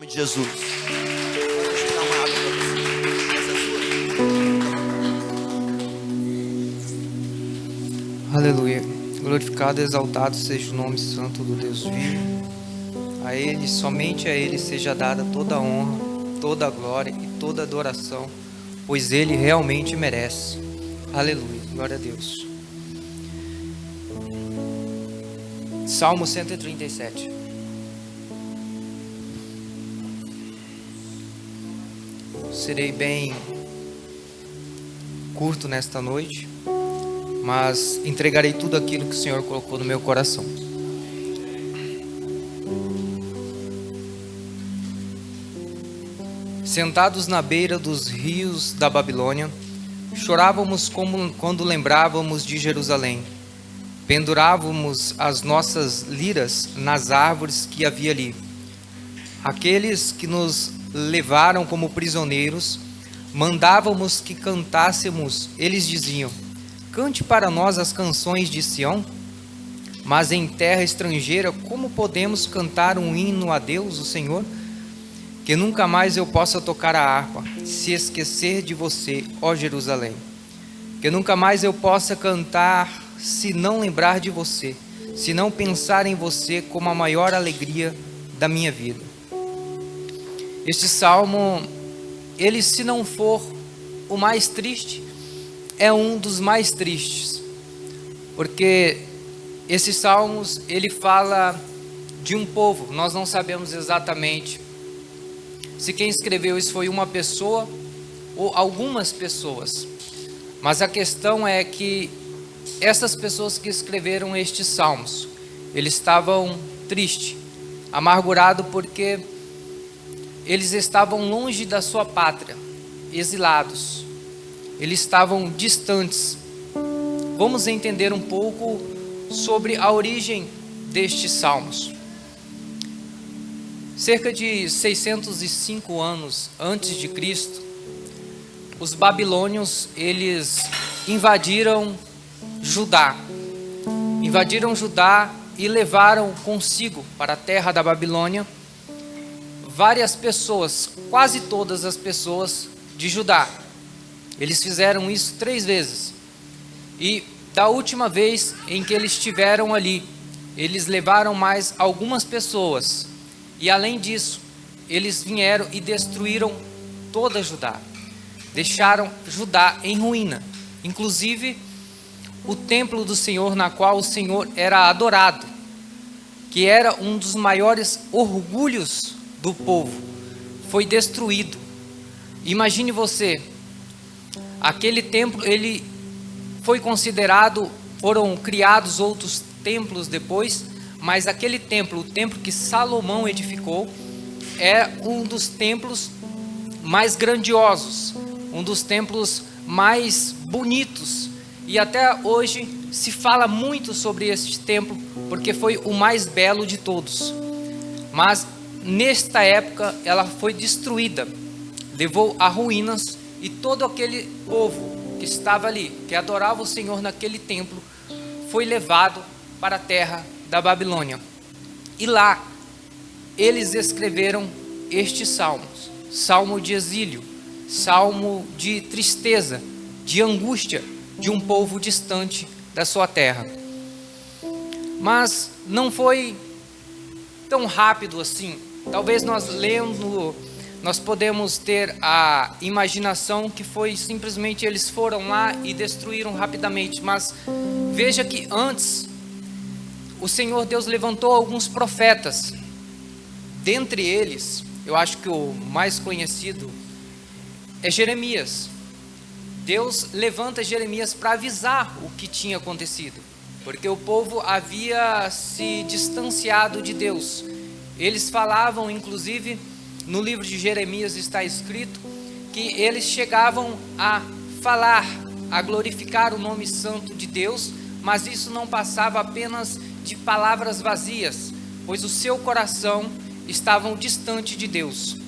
nome de Jesus. Deixa eu dar uma água para você. Essa é sua? Aleluia. Glorificado e exaltado seja o nome santo do Deus vivo. A Ele, somente a Ele seja dada toda a honra, toda a glória e toda a adoração, pois Ele realmente merece. Aleluia. Glória a Deus. Salmo 137. Serei bem curto nesta noite, mas entregarei tudo aquilo que o Senhor colocou no meu coração. Sentados na beira dos rios da Babilônia, chorávamos como quando lembrávamos de Jerusalém. Pendurávamos as nossas liras nas árvores que havia ali. Aqueles que nos levaram como prisioneiros, mandávamos que cantássemos. Eles diziam: cante para nós as canções de Sião. Mas em terra estrangeira, como podemos cantar um hino a Deus, o Senhor? Que nunca mais eu possa tocar a harpa, se esquecer de você, ó Jerusalém. Que nunca mais eu possa cantar, se não lembrar de você, se não pensar em você como a maior alegria da minha vida. Este salmo, ele, se não for o mais triste, é um dos mais tristes, porque esses salmos, ele fala de um povo. Nós não sabemos exatamente se quem escreveu isso foi uma pessoa ou algumas pessoas, mas a questão é que essas pessoas que escreveram estes salmos, eles estavam tristes, amargurados, porque eles estavam longe da sua pátria, exilados, eles estavam distantes. Vamos entender um pouco sobre a origem destes salmos. Cerca de 605 anos antes de Cristo, os babilônios, eles invadiram Judá e levaram consigo para a terra da Babilônia várias pessoas, quase todas as pessoas de Judá. Eles fizeram isso 3 vezes, e da última vez em que eles estiveram ali, eles levaram mais algumas pessoas, e além disso, eles vieram e destruíram toda Judá, deixaram Judá em ruína, inclusive o templo do Senhor, na qual o Senhor era adorado, que era um dos maiores orgulhos do povo, foi destruído. Imagine você, aquele templo, ele foi considerado, foram criados outros templos depois, mas aquele templo, o templo que Salomão edificou, é um dos templos mais grandiosos, um dos templos mais bonitos, e até hoje se fala muito sobre este templo, porque foi o mais belo de todos. Mas nesta época ela foi destruída, levou a ruínas, e todo aquele povo que estava ali, que adorava o Senhor naquele templo, foi levado para a terra da Babilônia. E lá eles escreveram estes salmos: salmo de exílio, salmo de tristeza, de angústia de um povo distante da sua terra. Mas não foi tão rápido assim. Talvez nós lendo, nós podemos ter a imaginação que foi simplesmente eles foram lá e destruíram rapidamente. Mas veja que antes o Senhor Deus levantou alguns profetas. Dentre eles, eu acho que o mais conhecido é Jeremias. Deus levanta Jeremias para avisar o que tinha acontecido, porque o povo havia se distanciado de Deus. Eles falavam, inclusive, no livro de Jeremias está escrito que eles chegavam a falar, a glorificar o nome santo de Deus, mas isso não passava apenas de palavras vazias, pois o seu coração estava distante de Deus.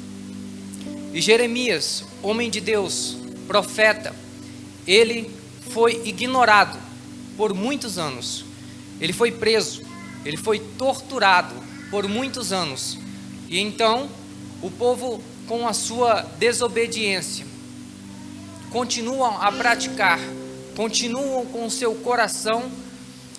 E Jeremias, homem de Deus, profeta, ele foi ignorado por muitos anos. Ele foi preso, ele foi torturado por muitos anos. E então o povo, com a sua desobediência, continuam a praticar, continuam com o seu coração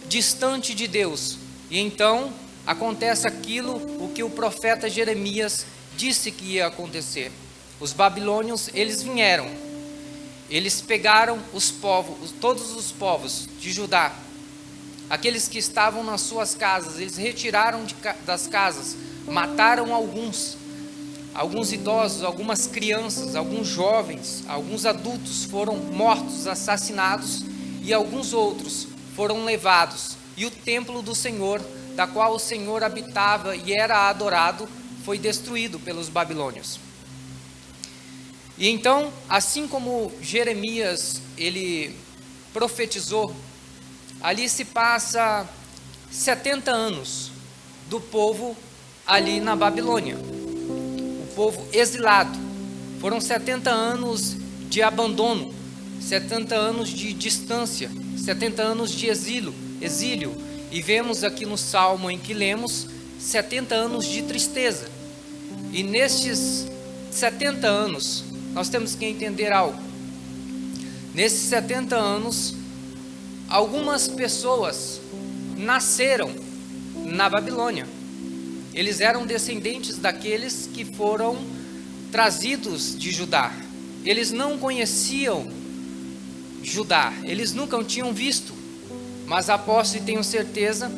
distante de Deus. E então acontece aquilo o que o profeta Jeremias disse que ia acontecer. Os babilônios, eles vieram, eles pegaram os povos, todos os povos de Judá, aqueles que estavam nas suas casas, eles retiraram das casas, mataram alguns idosos, algumas crianças, alguns jovens, alguns adultos foram mortos, assassinados, e alguns outros foram levados. E o templo do Senhor, da qual o Senhor habitava e era adorado, foi destruído pelos babilônios. E então, assim como Jeremias, ele profetizou, ali se passa 70 anos do povo ali na Babilônia, o povo exilado. Foram 70 anos de abandono, 70 anos de distância, 70 anos de exílio. E vemos aqui no Salmo em que lemos 70 anos de tristeza. E nestes 70 anos, nós temos que entender algo. Nesses 70 anos, algumas pessoas nasceram na Babilônia. Eles eram descendentes daqueles que foram trazidos de Judá. Eles não conheciam Judá, eles nunca o tinham visto. Mas aposto e tenho certeza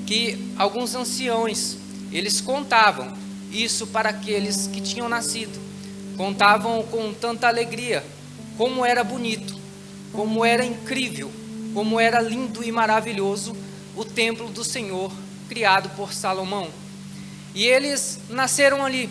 que alguns anciões, eles contavam isso para aqueles que tinham nascido. Contavam com tanta alegria, como era bonito, como era incrível, como era lindo e maravilhoso o templo do Senhor, criado por Salomão. E eles nasceram ali,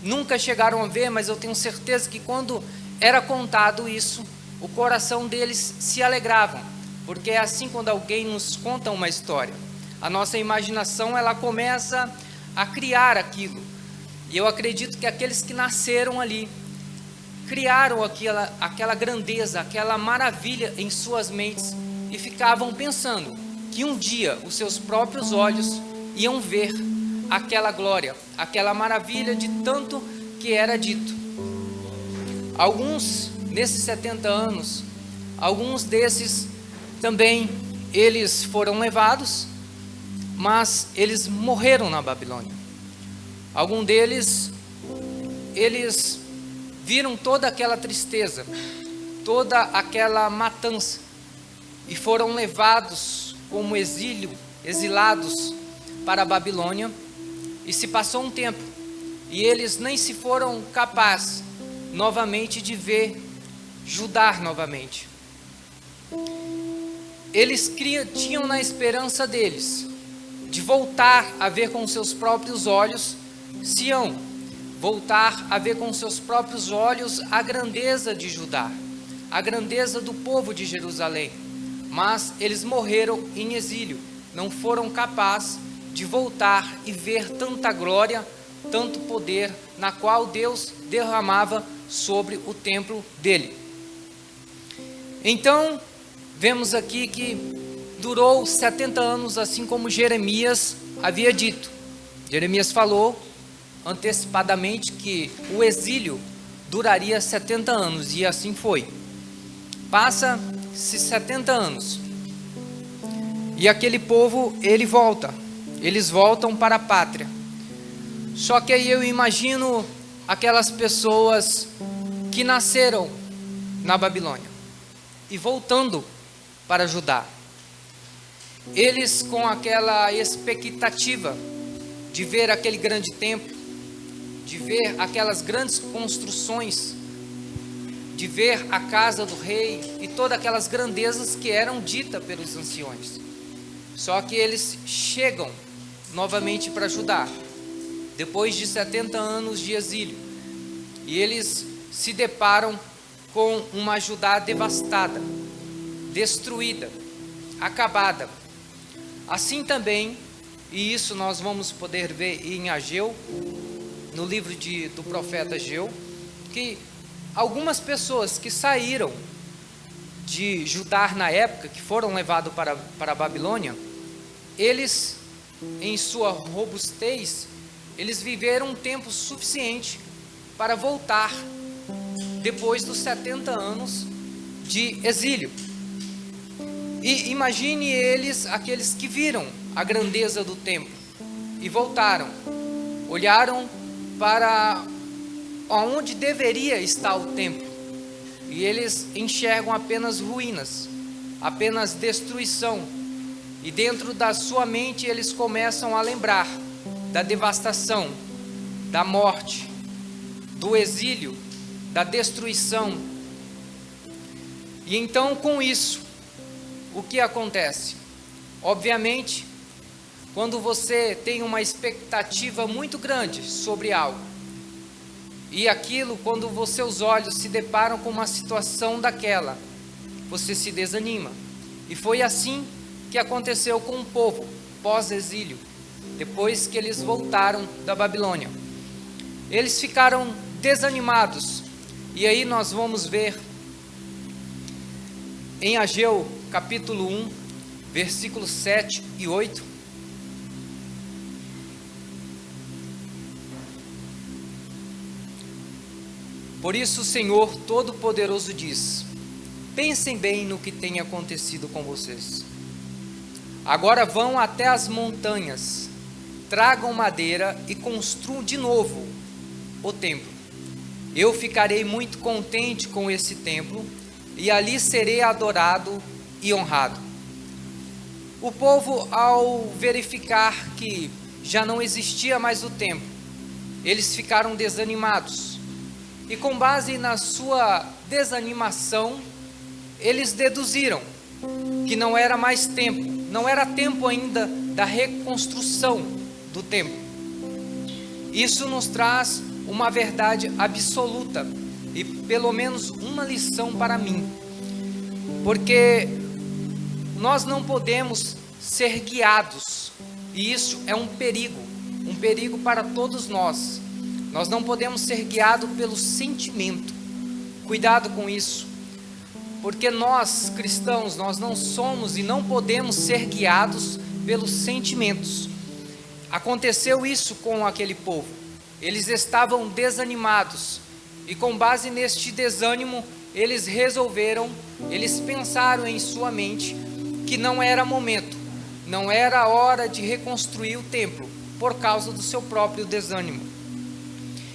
nunca chegaram a ver, mas eu tenho certeza que quando era contado isso, o coração deles se alegravam, porque é assim quando alguém nos conta uma história, a nossa imaginação ela começa a criar aquilo. E eu acredito que aqueles que nasceram ali, criaram aquela grandeza, aquela maravilha em suas mentes, e ficavam pensando que um dia os seus próprios olhos iam ver aquela glória, aquela maravilha de tanto que era dito. Alguns, nesses 70 anos, alguns desses também, eles foram levados, mas eles morreram na Babilônia. Alguns deles, eles viram toda aquela tristeza, toda aquela matança, e foram levados como exilados para a Babilônia. E se passou um tempo, e eles nem se foram capazes novamente de ver Judá novamente. Eles tinham na esperança deles de voltar a ver com seus próprios olhos Sião, voltar a ver com seus próprios olhos a grandeza de Judá, a grandeza do povo de Jerusalém. Mas eles morreram em exílio, não foram capazes de voltar e ver tanta glória, tanto poder, na qual Deus derramava sobre o templo dele. Então, vemos aqui que durou 70 anos, assim como Jeremias havia dito. Jeremias falou antecipadamente que o exílio duraria 70 anos, e assim foi. Passa-se 70 anos, e aquele povo, eles voltam para a pátria. Só que aí eu imagino aquelas pessoas que nasceram na Babilônia e voltando para Judá. Eles com aquela expectativa de ver aquele grande templo, de ver aquelas grandes construções, de ver a casa do rei e todas aquelas grandezas que eram ditas pelos anciões. Só que eles chegam novamente para Judá, depois de 70 anos de exílio, e eles se deparam com uma Judá devastada, destruída, acabada. Assim também, e isso nós vamos poder ver em Ageu, no livro do profeta Ageu, que algumas pessoas que saíram de Judá na época, que foram levados para a Babilônia, eles, em sua robustez, eles viveram um tempo suficiente para voltar depois dos 70 anos de exílio. E imagine eles, aqueles que viram a grandeza do templo e voltaram, olharam para onde deveria estar o templo, e eles enxergam apenas ruínas, apenas destruição, e dentro da sua mente eles começam a lembrar da devastação, da morte, do exílio, da destruição. E então, com isso, o que acontece? Obviamente, quando você tem uma expectativa muito grande sobre algo, e aquilo, quando os seus olhos se deparam com uma situação daquela, você se desanima. E foi assim que aconteceu com o povo pós-exílio, depois que eles voltaram da Babilônia. Eles ficaram desanimados. E aí nós vamos ver em Ageu capítulo 1, versículos 7 e 8. Por isso o Senhor Todo-Poderoso diz: pensem bem no que tem acontecido com vocês. Agora vão até as montanhas, tragam madeira e construam de novo o templo. Eu ficarei muito contente com esse templo, e ali serei adorado e honrado. O povo, ao verificar que já não existia mais o templo, eles ficaram desanimados. E com base na sua desanimação, eles deduziram que não era mais tempo, não era tempo ainda da reconstrução do templo. Isso nos traz uma verdade absoluta e pelo menos uma lição para mim, porque nós não podemos ser guiados, e isso é um perigo para todos nós. Nós não podemos ser guiados pelo sentimento. Cuidado com isso, porque nós cristãos, nós não somos e não podemos ser guiados pelos sentimentos. Aconteceu isso com aquele povo. Eles estavam desanimados, e com base neste desânimo, eles pensaram em sua mente que não era momento, não era hora de reconstruir o templo, por causa do seu próprio desânimo.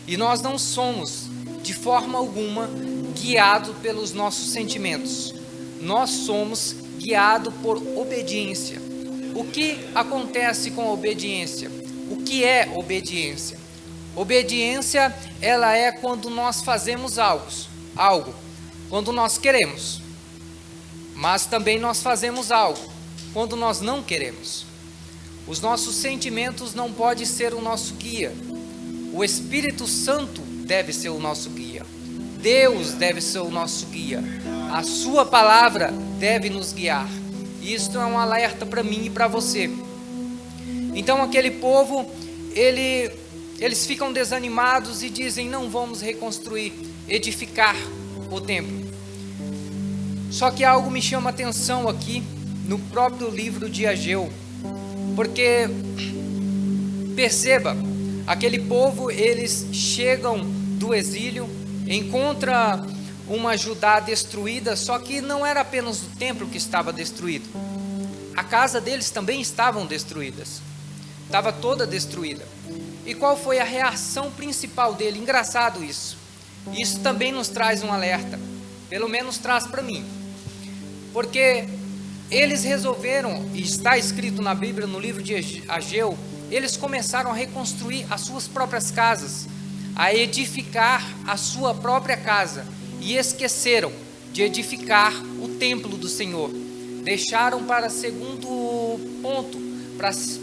E nós não somos, de forma alguma, guiados pelos nossos sentimentos. Nós somos guiados por obediência. O que acontece com a obediência? O que é obediência? Obediência, ela é quando nós fazemos algo, quando nós queremos. Mas também nós fazemos algo quando nós não queremos. Os nossos sentimentos não podem ser o nosso guia. O Espírito Santo deve ser o nosso guia. Deus deve ser o nosso guia. A sua palavra deve nos guiar. E isso é um alerta para mim e para você. Então aquele povo, eles ficam desanimados e dizem: não vamos reconstruir, edificar o templo. Só que algo me chama a atenção aqui no próprio livro de Ageu, porque perceba, aquele povo, eles chegam do exílio, encontram uma Judá destruída, só que não era apenas o templo que estava destruído, a casa deles também estavam destruídas, estava toda destruída. E qual foi a reação principal dele? Engraçado isso. Isso também nos traz um alerta, pelo menos traz para mim, porque eles resolveram, e está escrito na Bíblia, no livro de Ageu, eles começaram a reconstruir as suas próprias casas, a edificar a sua própria casa, e esqueceram de edificar o templo do Senhor. Deixaram para segundo ponto,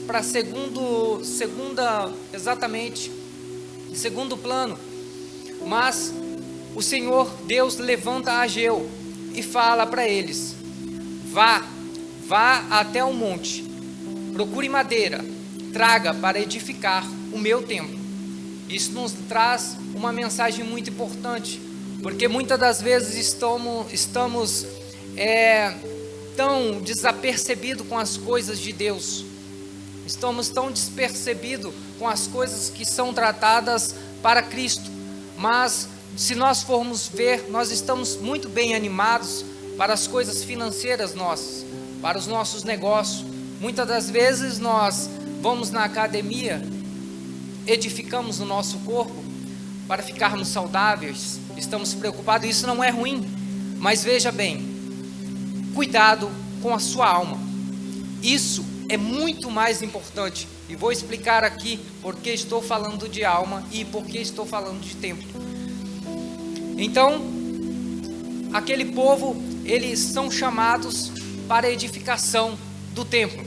para segundo plano. Mas o Senhor Deus levanta Ageu e fala para eles: vá até o monte, procure madeira, traga para edificar o meu templo. Isso nos traz uma mensagem muito importante, porque muitas das vezes estamos tão desapercebidos com as coisas de Deus, estamos tão despercebidos com as coisas que são tratadas para Cristo, mas se nós formos ver, nós estamos muito bem animados para as coisas financeiras nossas, para os nossos negócios. Muitas das vezes nós vamos na academia, edificamos o nosso corpo para ficarmos saudáveis, estamos preocupados, isso não é ruim, mas veja bem, cuidado com a sua alma, isso é muito mais importante, e vou explicar aqui porque estou falando de alma e porque estou falando de templo. Então, aquele povo, eles são chamados para a edificação do templo.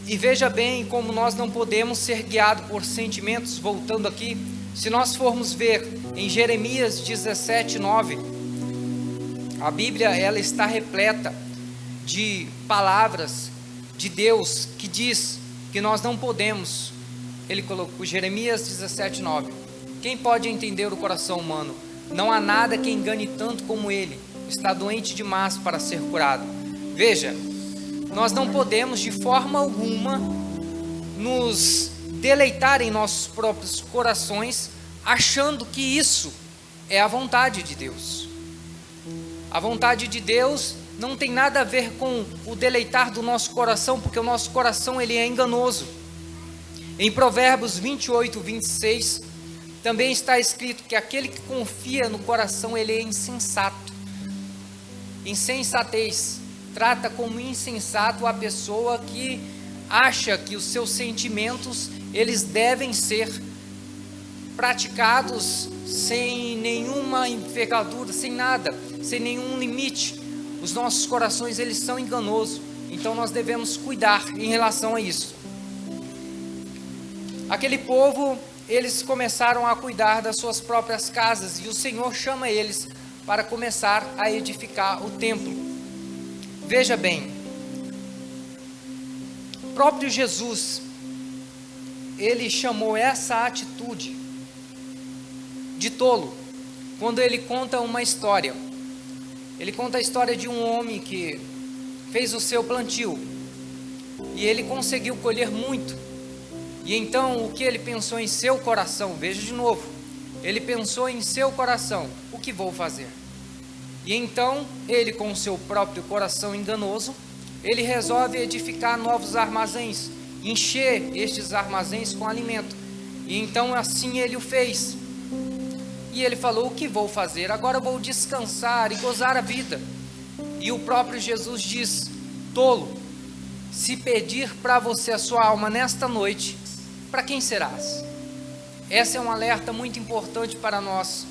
E veja bem como nós não podemos ser guiados por sentimentos. Voltando aqui, se nós formos ver em Jeremias 17:9, a Bíblia ela está repleta de palavras de Deus que diz que nós não podemos. Ele colocou Jeremias 17:9. Quem pode entender o coração humano? Não há nada que engane tanto como ele. Está doente demais para ser curado. Veja, nós não podemos de forma alguma nos deleitar em nossos próprios corações, achando que isso é a vontade de Deus. A vontade de Deus não tem nada a ver com o deleitar do nosso coração, porque o nosso coração ele é enganoso. Em Provérbios 28:26, também está escrito que aquele que confia no coração, ele é insensato. Insensatez, trata como insensato a pessoa que acha que os seus sentimentos, eles devem ser praticados sem nenhuma envergadura, sem nada, sem nenhum limite. Os nossos corações, eles são enganosos, então nós devemos cuidar em relação a isso. Aquele povo, eles começaram a cuidar das suas próprias casas, e o Senhor chama eles para começar a edificar o templo. Veja bem, o próprio Jesus, ele chamou essa atitude de tolo, quando ele conta uma história. Ele conta a história de um homem que fez o seu plantio, e ele conseguiu colher muito. E então o que ele pensou em seu coração? Veja de novo, ele pensou em seu coração, o que vou fazer? E então ele, com o seu próprio coração enganoso, ele resolve edificar novos armazéns, encher estes armazéns com alimento. E então assim ele o fez. E ele falou, o que vou fazer? Agora vou descansar e gozar a vida. E o próprio Jesus diz, tolo, se pedir para você a sua alma nesta noite, para quem serás? Esse é um alerta muito importante para nós.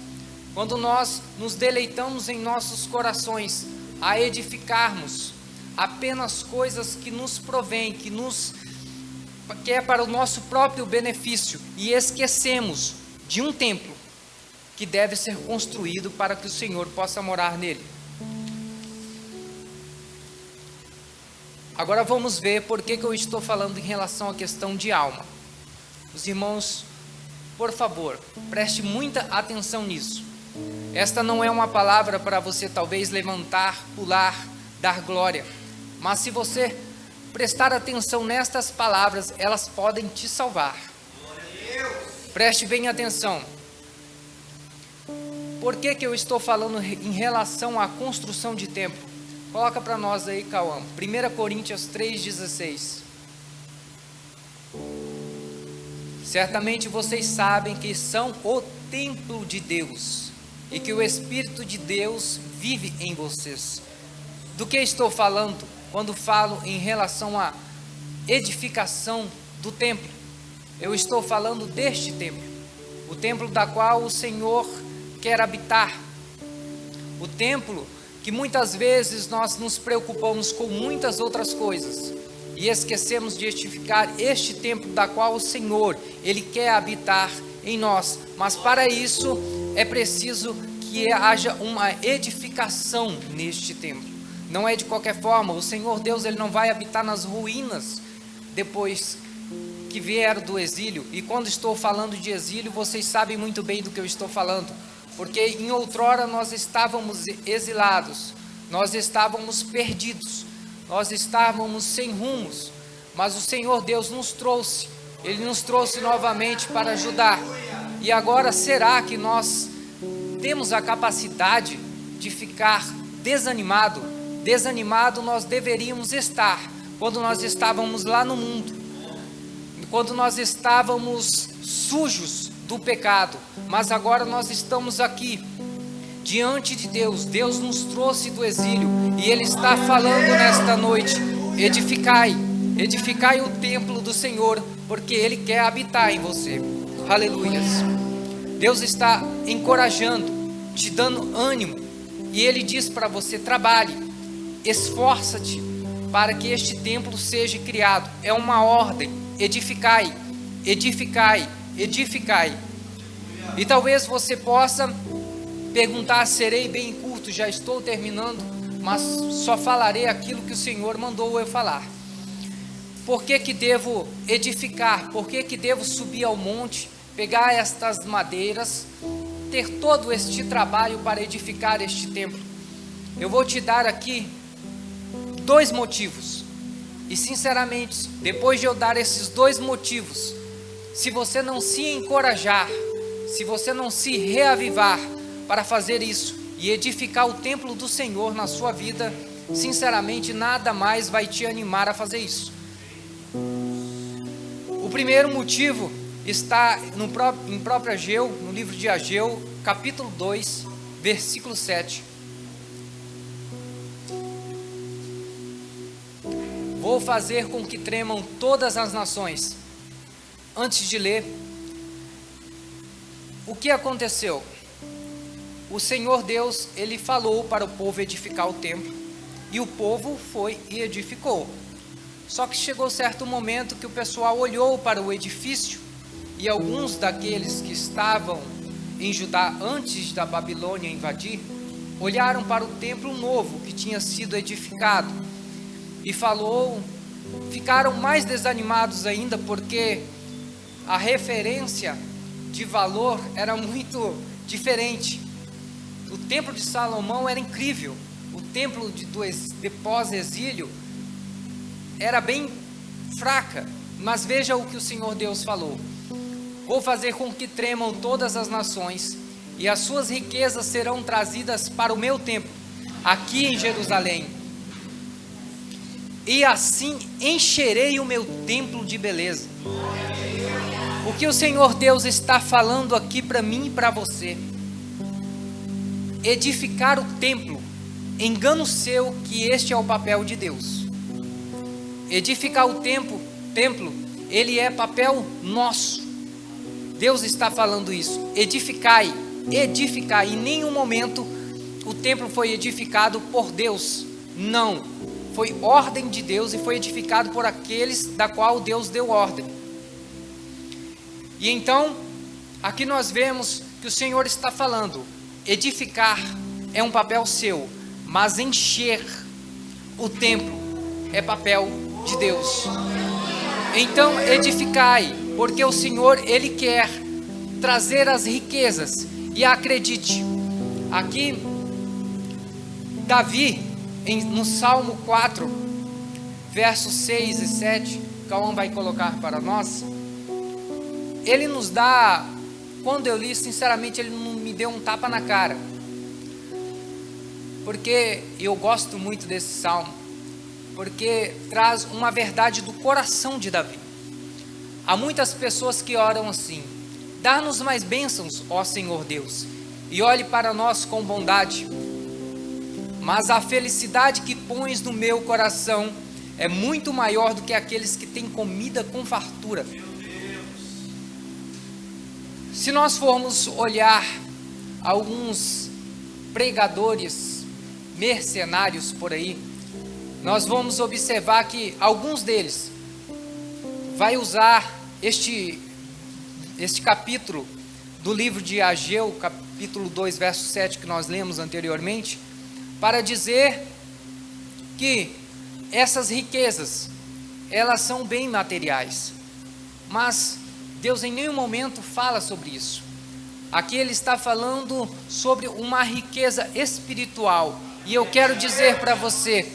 Quando nós nos deleitamos em nossos corações a edificarmos apenas coisas que nos provém, que é para o nosso próprio benefício, e esquecemos de um templo que deve ser construído para que o Senhor possa morar nele. Agora vamos ver por que eu estou falando em relação à questão de alma. Os irmãos, por favor, preste muita atenção nisso. Esta não é uma palavra para você talvez levantar, pular, dar glória. Mas se você prestar atenção nestas palavras, elas podem te salvar. Preste bem atenção. Por que eu estou falando em relação à construção de templo? Coloca para nós aí, Cauã. 1 Coríntios 3,16. Certamente vocês sabem que são o templo de Deus e que o Espírito de Deus vive em vocês. Do que estou falando quando falo em relação à edificação do templo? Eu estou falando deste templo, o templo da qual o Senhor quer habitar. O templo que muitas vezes nós nos preocupamos com muitas outras coisas e esquecemos de edificar este templo da qual o Senhor, Ele quer habitar em nós. Mas para isso é preciso que haja uma edificação neste templo. Não é de qualquer forma. O Senhor Deus, Ele não vai habitar nas ruínas depois que vieram do exílio. E quando estou falando de exílio, vocês sabem muito bem do que eu estou falando, porque em outrora nós estávamos exilados, nós estávamos perdidos, nós estávamos sem rumos, mas o Senhor Deus nos trouxe. Ele nos trouxe novamente para ajudar. E agora, será que nós temos a capacidade de ficar desanimado? Desanimado nós deveríamos estar quando nós estávamos lá no mundo, quando nós estávamos sujos do pecado, mas agora nós estamos aqui diante de Deus. Deus nos trouxe do exílio e Ele está falando nesta noite: edificai, edificai o templo do Senhor, porque Ele quer habitar em você. Aleluias. Deus está encorajando, te dando ânimo, e Ele diz para você: trabalhe, esforça-te para que este templo seja criado. É uma ordem: edificai, edificai, edificai. E talvez você possa perguntar: serei bem curto, já estou terminando, mas só falarei aquilo que o Senhor mandou eu falar. Por que que devo edificar? Por que que devo subir ao monte, pegar estas madeiras, ter todo este trabalho para edificar este templo? Eu vou te dar aqui 2 motivos. E sinceramente, depois de eu dar esses 2 motivos, se você não se encorajar, se você não se reavivar para fazer isso e edificar o templo do Senhor na sua vida, sinceramente nada mais vai te animar a fazer isso. O primeiro motivo está em próprio Ageu, no livro de Ageu, capítulo 2, versículo 7. Vou fazer com que tremam todas as nações. Antes de ler, o que aconteceu? O Senhor Deus, Ele falou para o povo edificar o templo, e o povo foi e edificou. Só que chegou certo momento que o pessoal olhou para o edifício, e alguns daqueles que estavam em Judá antes da Babilônia invadir, olharam para o templo novo que tinha sido edificado, e ficaram mais desanimados ainda, porque a referência de valor era muito diferente. O templo de Salomão era incrível, o templo de pós-exílio era bem fraca, mas veja o que o Senhor Deus falou: vou fazer com que tremam todas as nações, e as suas riquezas serão trazidas para o meu templo, aqui em Jerusalém, e assim encherei o meu templo de beleza. O que o Senhor Deus está falando aqui para mim e para você? Edificar o templo. Engano seu que este é o papel de Deus. Edificar o templo, ele é papel nosso. Deus está falando isso: edificai, edificai. Em nenhum momento o templo foi edificado por Deus, não, foi ordem de Deus e foi edificado por aqueles da qual Deus deu ordem. E então, aqui nós vemos que o Senhor está falando: edificar é um papel seu, mas encher o templo é papel de Deus. Então edificai, porque o Senhor, Ele quer trazer as riquezas. E acredite, aqui Davi, no Salmo 4, versos 6 e 7, Cauã vai colocar para nós, ele nos dá, quando eu li, sinceramente, ele não me deu um tapa na cara, porque eu gosto muito desse salmo, porque traz uma verdade do coração de Davi. Há muitas pessoas que oram assim: dá-nos mais bênçãos, ó Senhor Deus, e olhe para nós com bondade. Mas a felicidade que pões no meu coração é muito maior do que aqueles que têm comida com fartura. Se nós formos olhar alguns pregadores mercenários por aí, nós vamos observar que alguns deles vai usar este capítulo do livro de Ageu, capítulo 2, verso 7, que nós lemos anteriormente, para dizer que essas riquezas, elas são bem materiais, mas Deus em nenhum momento fala sobre isso. Aqui Ele está falando sobre uma riqueza espiritual, e eu quero dizer para você: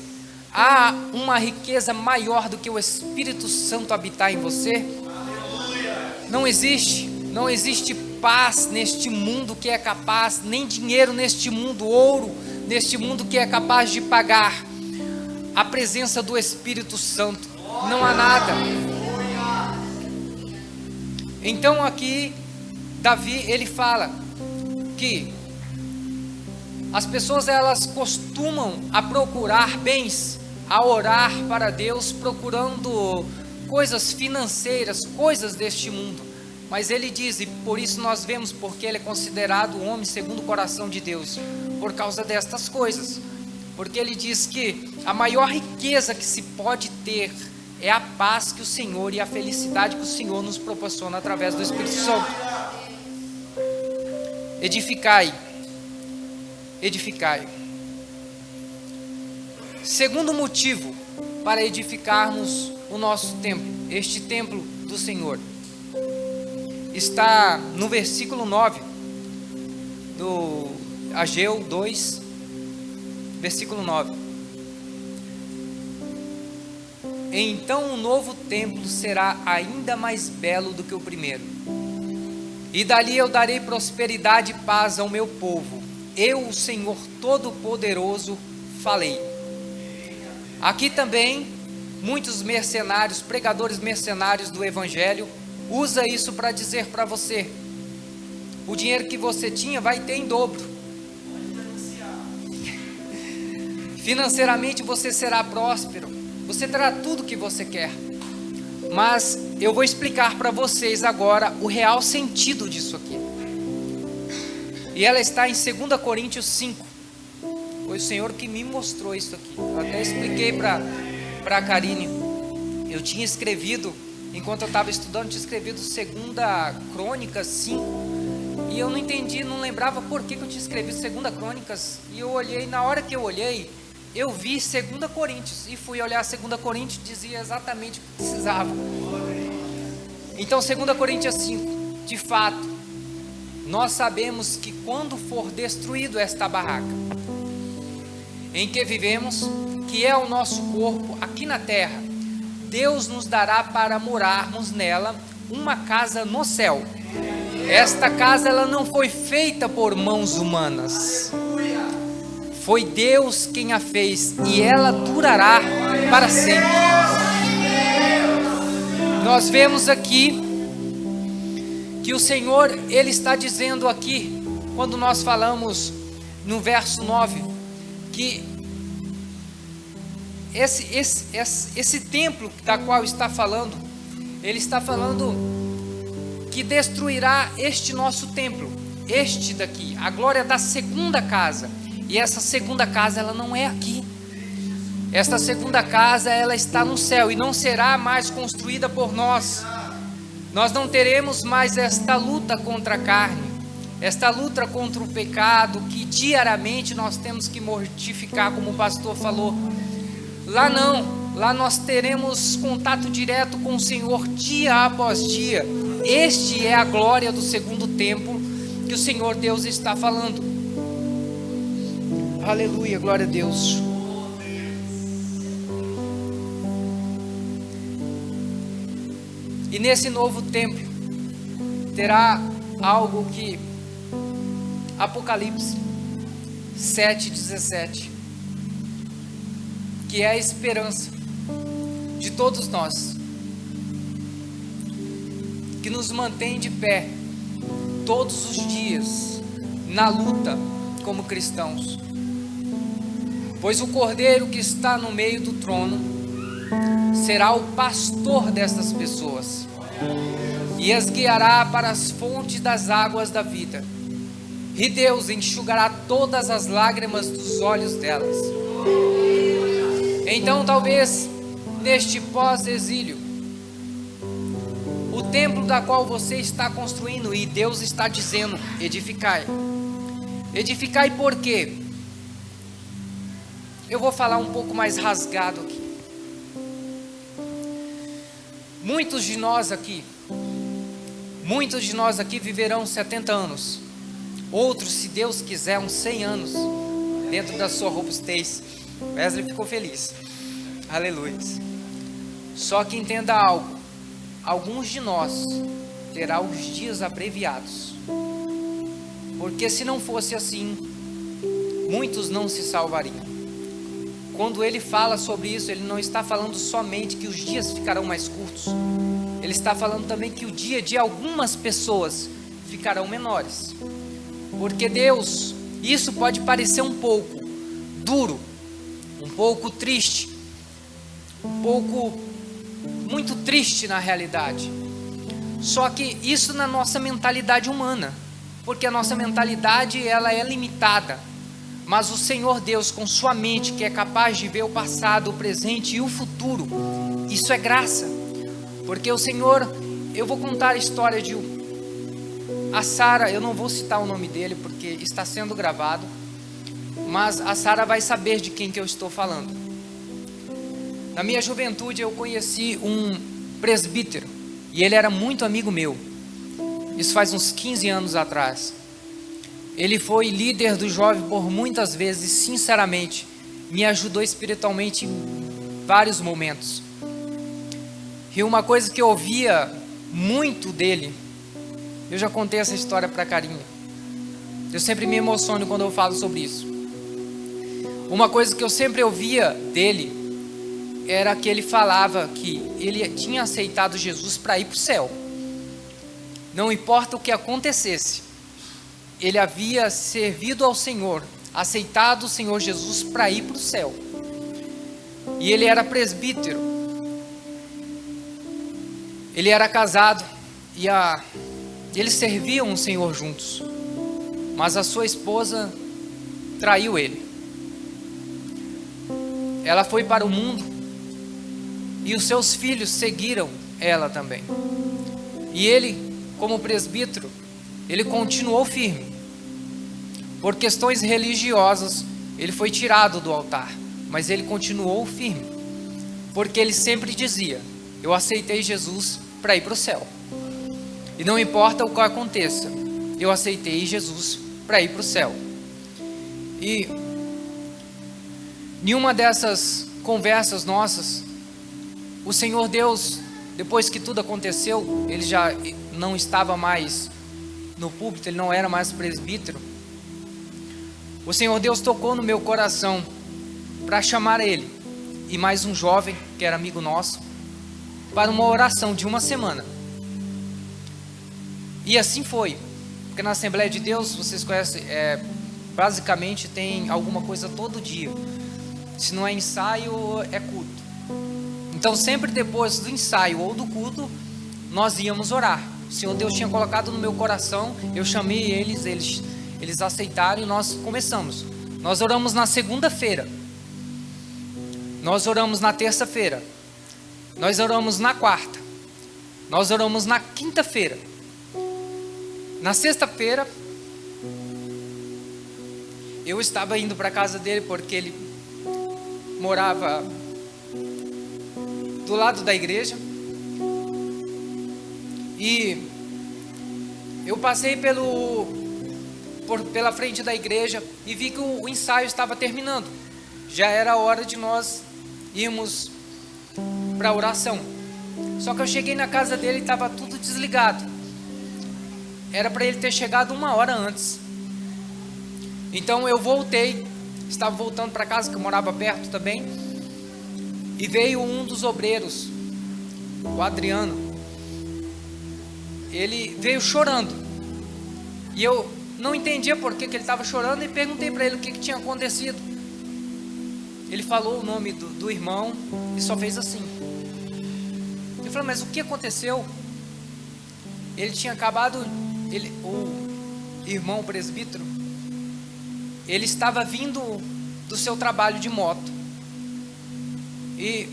há uma riqueza maior do que o Espírito Santo habitar em você? Não existe paz neste mundo que é capaz, nem dinheiro neste mundo, ouro neste mundo que é capaz de pagar a presença do Espírito Santo. Não há nada. Então aqui Davi, ele fala que as pessoas, elas costumam a procurar bens, a orar para Deus, procurando coisas financeiras, coisas deste mundo. Mas ele diz, e por isso nós vemos porque ele é considerado o homem segundo o coração de Deus, por causa destas coisas. Porque ele diz que a maior riqueza que se pode ter é a paz que o Senhor e a felicidade que o Senhor nos proporciona através do Espírito Santo. Edificai. Segundo motivo para edificarmos o nosso templo, este templo do Senhor, está no versículo 9 do Ageu 2, versículo 9. Então o novo templo será ainda mais belo do que o primeiro, e dali eu darei prosperidade e paz ao meu povo. Eu, o Senhor Todo-Poderoso, falei. Aqui também, muitos mercenários, pregadores mercenários do Evangelho, usa isso para dizer para você: o dinheiro que você tinha vai ter em dobro. Financeiramente você será próspero, você terá tudo que você quer. Mas eu vou explicar para vocês agora o real sentido disso aqui. E ela está em 2 Coríntios 5. Foi o Senhor que me mostrou isso aqui. Eu até expliquei para a Karine. Eu tinha escrevido, enquanto eu estava estudando, eu tinha escrevido 2 Crônicas 5. E eu não entendi, não lembrava por que eu tinha escrevido 2 Crônicas. E eu olhei, na hora que eu olhei, eu vi 2 Coríntios. E fui olhar 2 Coríntios, dizia exatamente o que precisava. Então 2 Coríntios 5, de fato, nós sabemos que quando for destruído esta barraca em que vivemos, que é o nosso corpo aqui na terra, Deus nos dará para morarmos nela uma casa no céu. Esta casa, ela não foi feita por mãos humanas, foi Deus quem a fez, e ela durará para sempre. Nós vemos aqui que o Senhor, Ele está dizendo aqui, quando nós falamos no verso 9, que esse templo da qual está falando, Ele está falando que destruirá este nosso templo, este daqui, a glória da segunda casa. E essa segunda casa, ela não é aqui. Esta segunda casa, ela está no céu e não será mais construída por nós. Nós não teremos mais esta luta contra a carne, esta luta contra o pecado que diariamente nós temos que mortificar, como o pastor falou. Lá não, lá nós teremos contato direto com o Senhor dia após dia. Este é a glória do segundo templo que o Senhor Deus está falando. Aleluia, glória a Deus. E nesse novo templo terá algo que Apocalipse 7:17, que é a esperança de todos nós, que nos mantém de pé todos os dias na luta como cristãos. Pois o Cordeiro que está no meio do trono será o pastor destas pessoas e as guiará para as fontes das águas da vida, e Deus enxugará todas as lágrimas dos olhos delas. Então, talvez neste pós-exílio, o templo da qual você está construindo, e Deus está dizendo: edificai. Edificai por quê? Eu vou falar um pouco mais rasgado aqui. Muitos de nós aqui viverão 70 anos. Outros, se Deus quiser, uns 100 anos, dentro da sua robustez. Wesley ficou feliz. Aleluia. Só que entenda algo: alguns de nós terá os dias abreviados, porque se não fosse assim, muitos não se salvariam. Quando ele fala sobre isso, ele não está falando somente que os dias ficarão mais curtos, ele está falando também que o dia de algumas pessoas ficarão menores. Porque Deus, isso pode parecer um pouco duro, um pouco triste, muito triste na realidade. Só que isso na nossa mentalidade humana, porque a nossa mentalidade ela é limitada. Mas o Senhor Deus, com sua mente, que é capaz de ver o passado, o presente e o futuro, isso é graça. Porque o Senhor, eu vou contar a história de a Sara, eu não vou citar o nome dele porque está sendo gravado, mas a Sara vai saber de quem que eu estou falando. Na minha juventude eu conheci um presbítero, e ele era muito amigo meu. Isso faz uns 15 anos atrás. Ele foi líder do jovem por muitas vezes, sinceramente, me ajudou espiritualmente em vários momentos. E uma coisa que eu ouvia muito dele, eu já contei essa história para Carinha. Eu sempre me emociono quando eu falo sobre isso. Uma coisa que eu sempre ouvia dele era que ele falava que ele tinha aceitado Jesus para ir para o céu. Não importa o que acontecesse, ele havia servido ao Senhor, aceitado o Senhor Jesus para ir para o céu. E ele era presbítero. Ele era casado e eles serviam o Senhor juntos. Mas a sua esposa traiu ele. Ela foi para o mundo e os seus filhos seguiram ela também. E ele, como presbítero, ele continuou firme. Por questões religiosas, ele foi tirado do altar, mas ele continuou firme, porque ele sempre dizia: eu aceitei Jesus para ir para o céu, e não importa o que aconteça, eu aceitei Jesus para ir para o céu. E em uma dessas conversas nossas, o Senhor Deus, depois que tudo aconteceu, ele já não estava mais no púlpito, ele não era mais presbítero. O Senhor Deus tocou no meu coração para chamar ele e mais um jovem que era amigo nosso para uma oração de uma semana. E assim foi, porque na Assembleia de Deus, vocês conhecem, basicamente tem alguma coisa todo dia. Se não é ensaio, é culto. Então sempre depois do ensaio ou do culto, nós íamos orar. O Senhor Deus tinha colocado no meu coração, eu chamei eles aceitaram e nós começamos. Nós oramos na segunda-feira, nós oramos na terça-feira, nós oramos na quarta, nós oramos na quinta-feira. Na sexta-feira, eu estava indo para a casa dele porque ele morava do lado da igreja. E eu passei pela frente da igreja e vi que o ensaio estava terminando. Já era a hora de nós irmos para a oração. Só que eu cheguei na casa dele e estava tudo desligado. Era para ele ter chegado 1 hora antes. Então eu voltei, estava voltando para casa, que eu morava perto também. E veio um dos obreiros, o Adriano. Ele veio chorando. E eu não entendia por que ele estava chorando e perguntei para ele o que tinha acontecido. Ele falou o nome do irmão e só fez assim. Eu falei: mas o que aconteceu? Ele tinha acabado, o irmão presbítero, ele estava vindo do seu trabalho de moto. E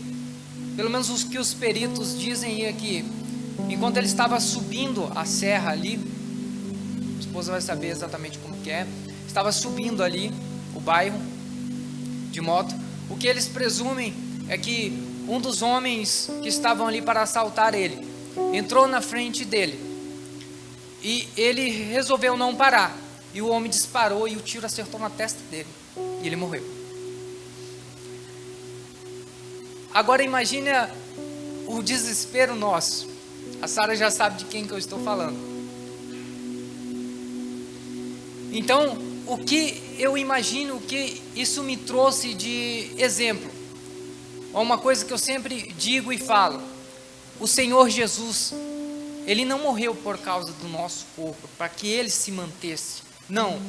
pelo menos os que os peritos dizem é que enquanto ele estava subindo a serra ali, a esposa vai saber exatamente como que é, estava subindo ali o bairro de moto. O que eles presumem é que um dos homens que estavam ali para assaltar ele entrou na frente dele e ele resolveu não parar, e o homem disparou e o tiro acertou na testa dele e ele morreu. Agora imagine o desespero nosso. A Sara já sabe de quem que eu estou falando. Então, o que eu imagino, o que isso me trouxe de exemplo, é uma coisa que eu sempre digo e falo: o Senhor Jesus, Ele não morreu por causa do nosso corpo, para que Ele se mantesse. Não,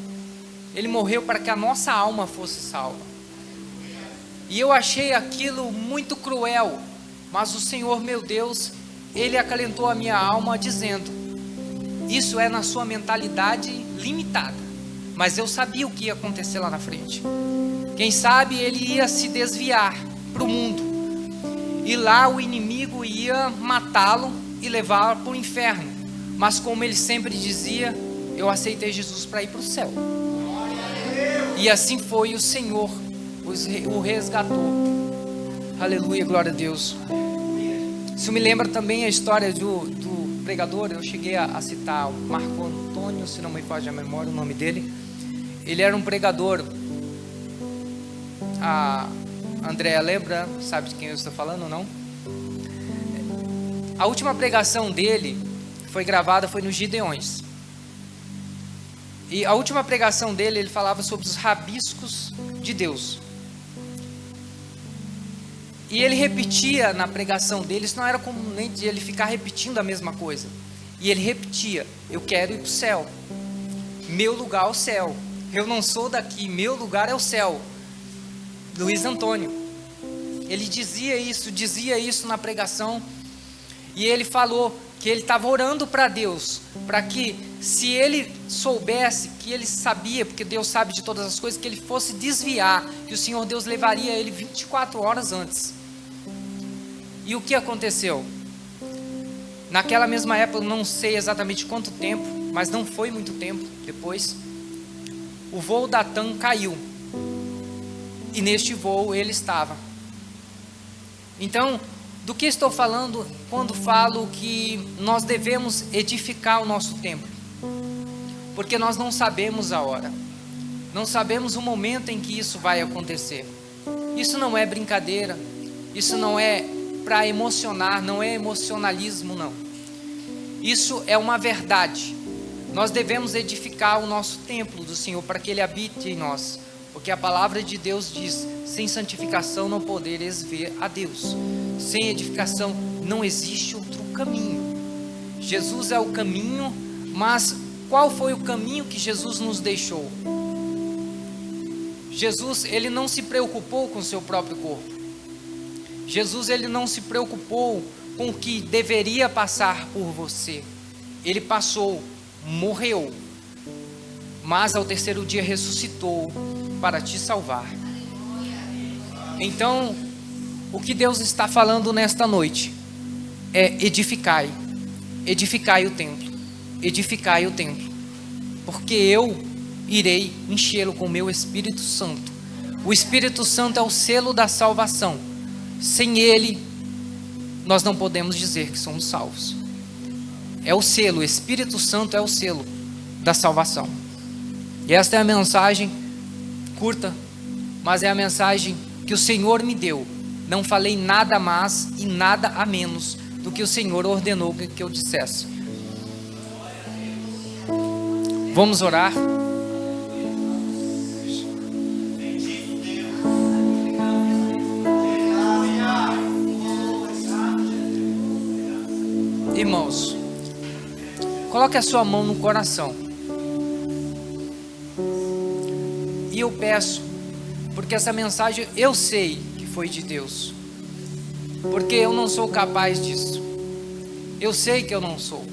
Ele morreu para que a nossa alma fosse salva. E eu achei aquilo muito cruel, mas o Senhor meu Deus, Ele acalentou a minha alma dizendo: isso é na sua mentalidade limitada, mas eu sabia o que ia acontecer lá na frente. Quem sabe Ele ia se desviar para o mundo, e lá o inimigo ia matá-lo e levá-lo para o inferno. Mas como ele sempre dizia, eu aceitei Jesus para ir para o céu. E assim foi, o Senhor o resgatou. Aleluia, glória a Deus. Isso me lembra também a história do pregador. Eu cheguei a citar o Marco Antônio, se não me foge a memória o nome dele. Ele era um pregador. A Andréa lembra, sabe de quem eu estou falando ou não? A última pregação dele foi gravada, foi nos Gideões. E a última pregação dele, ele falava sobre os rabiscos de Deus. E ele repetia na pregação dele, isso não era comum nem de ele ficar repetindo a mesma coisa. E ele repetia: eu quero ir para o céu. Meu lugar é o céu. Eu não sou daqui, meu lugar é o céu. Luiz Antônio. Ele dizia isso na pregação. E ele falou que ele estava orando para Deus, para que, se ele soubesse, que ele sabia, porque Deus sabe de todas as coisas, que ele fosse desviar, que o Senhor Deus levaria ele 24 horas antes. E o que aconteceu? Naquela mesma época, não sei exatamente quanto tempo, mas não foi muito tempo depois, o voo da TAM caiu. E neste voo ele estava. Então, do que estou falando quando falo que nós devemos edificar o nosso templo? Porque nós não sabemos a hora, não sabemos o momento em que isso vai acontecer. Isso não é brincadeira, isso não é para emocionar, não é emocionalismo, não. Isso é uma verdade. Nós devemos edificar o nosso templo do Senhor para que Ele habite em nós. Porque a palavra de Deus diz: sem santificação não podereis ver a Deus. Sem edificação não existe outro caminho. Jesus é o caminho, mas qual foi o caminho que Jesus nos deixou? Jesus, Ele não se preocupou com o seu próprio corpo. Jesus, Ele não se preocupou com o que deveria passar por você. Ele passou, morreu, mas ao terceiro dia ressuscitou para te salvar. Então, o que Deus está falando nesta noite é: edificai o templo, edificai o templo, porque eu irei enchê-lo com o meu Espírito Santo. O Espírito Santo é o selo da salvação. Sem ele, nós não podemos dizer que somos salvos. É o selo, o Espírito Santo é o selo da salvação. E esta é a mensagem curta, mas é a mensagem que o Senhor me deu. Não falei nada mais e nada a menos do que o Senhor ordenou que eu dissesse. Vamos orar? Irmãos, coloque a sua mão no coração. E eu peço, porque essa mensagem eu sei que foi de Deus, porque eu não sou capaz disso. Eu sei que eu não sou.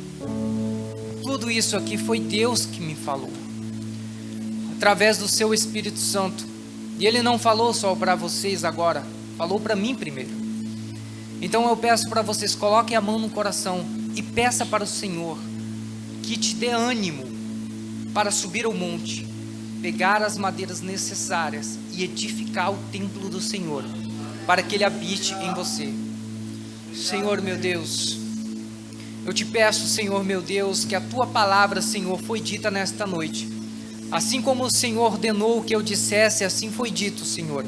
Tudo isso aqui foi Deus que me falou, através do seu Espírito Santo. E Ele não falou só para vocês agora, falou para mim primeiro. Então eu peço para vocês, coloquem a mão no coração e peça para o Senhor que te dê ânimo para subir ao monte, pegar as madeiras necessárias e edificar o templo do Senhor, para que Ele habite em você. Senhor meu Deus, eu te peço, Senhor meu Deus, que a Tua palavra, Senhor, foi dita nesta noite. Assim como o Senhor ordenou que eu dissesse, assim foi dito, Senhor.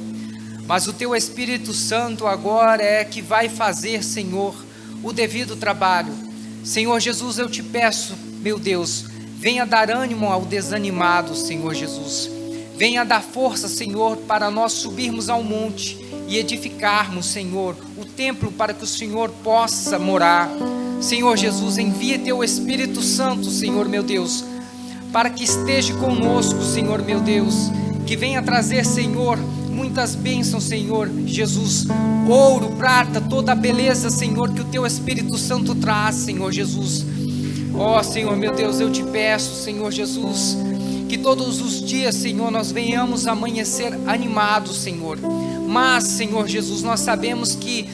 mas o Teu Espírito Santo agora é que vai fazer, Senhor, o devido trabalho. Senhor Jesus, eu te peço, meu Deus, venha dar ânimo ao desanimado, Senhor Jesus. Venha dar força, Senhor, para nós subirmos ao monte e edificarmos, Senhor, o templo para que o Senhor possa morar. Senhor Jesus, envia Teu Espírito Santo, Senhor meu Deus, para que esteja conosco, Senhor meu Deus, que venha trazer, Senhor, muitas bênçãos, Senhor Jesus, ouro, prata, toda a beleza, Senhor, que o Teu Espírito Santo traz, Senhor Jesus. Ó Senhor meu Deus, eu te peço, Senhor Jesus, que todos os dias, Senhor, nós venhamos amanhecer animados, Senhor. Mas, Senhor Jesus, nós sabemos que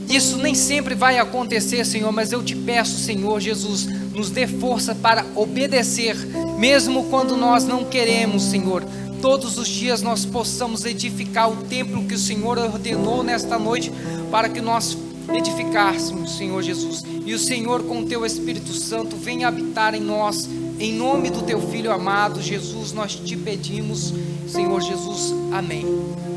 isso nem sempre vai acontecer, Senhor, mas eu te peço, Senhor Jesus, nos dê força para obedecer, mesmo quando nós não queremos, Senhor. Todos os dias nós possamos edificar o templo que o Senhor ordenou nesta noite, para que nós edificássemos, Senhor Jesus. E o Senhor, com o Teu Espírito Santo, venha habitar em nós. Em nome do Teu Filho amado, Jesus, nós te pedimos, Senhor Jesus. Amém.